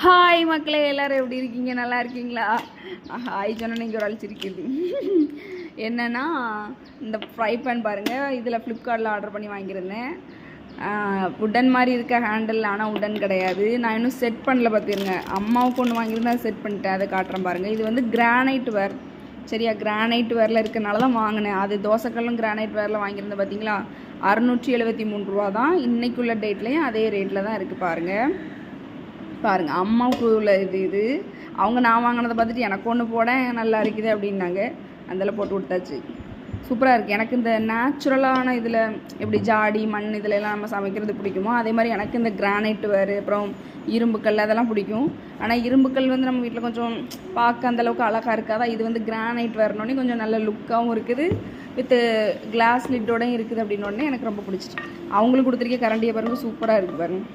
Hi மக்களே, எல்லோரும் எப்படி இருக்கீங்க? நல்லா இருக்கீங்களா? ஹாய் சொன்னால் நீங்கள் ஒரு அழிச்சிருக்குது. என்னென்னா, இந்த ஃப்ரை பேன் பாருங்கள், இதில் ஃப்ளிப்கார்ட்டில் ஆர்டர் பண்ணி வாங்கியிருந்தேன். உடன் மாதிரி இருக்க ஹேண்டில், ஆனால் உடன் கிடையாது. நான் இன்னும் செட் பண்ணல பார்த்துருங்க. அம்மாவுக்கு ஒன்று வாங்கியிருந்தேன், அதை செட் பண்ணிட்டேன். அதை காட்டுறேன் பாருங்கள். இது வந்து கிரானைட் வேர், சரியா? கிரானைட் வேரில் இருக்கிறனால தான் வாங்கினேன். அது தோசைக்கல்லும் கிரானைட் வேரில் வாங்கியிருந்தேன் பார்த்தீங்களா? 673 ரூபா தான். இன்றைக்குள்ள டேட்லேயும் அதே ரேட்டில் தான் இருக்குது பாருங்கள். அம்மாவுக்கு உள்ள இது அவங்க நான் வாங்கினதை பார்த்துட்டு எனக்கு ஒன்று போட நல்லா இருக்குது அப்படின்னாங்க. அதில் போட்டு கொடுத்தாச்சு. சூப்பராக இருக்குது. எனக்கு இந்த நேச்சுரலான இதில் எப்படி ஜாடி மண் இதிலெல்லாம் நம்ம சமைக்கிறது பிடிக்குமோ, அதே மாதிரி எனக்கு இந்த கிரானைட் வேறு, அப்புறம் இரும்புக்கல் அதெல்லாம் பிடிக்கும். ஆனால் இரும்புக்கல் வந்து நம்ம வீட்டில் கொஞ்சம் பார்க்க அந்தளவுக்கு அழகாக இருக்காதா? இது வந்து கிரானைட் வரணுன்னே கொஞ்சம் நல்ல லுக்காகவும் இருக்குது, வித்து கிளாஸ் லிட்டோடையும் இருக்குது. அப்படின்னோடனே எனக்கு ரொம்ப பிடிச்சிட்டு அவங்களுக்கு கொடுத்துருக்க கரண்டியை பாருங்கள், சூப்பராக இருக்குது பாருங்கள்.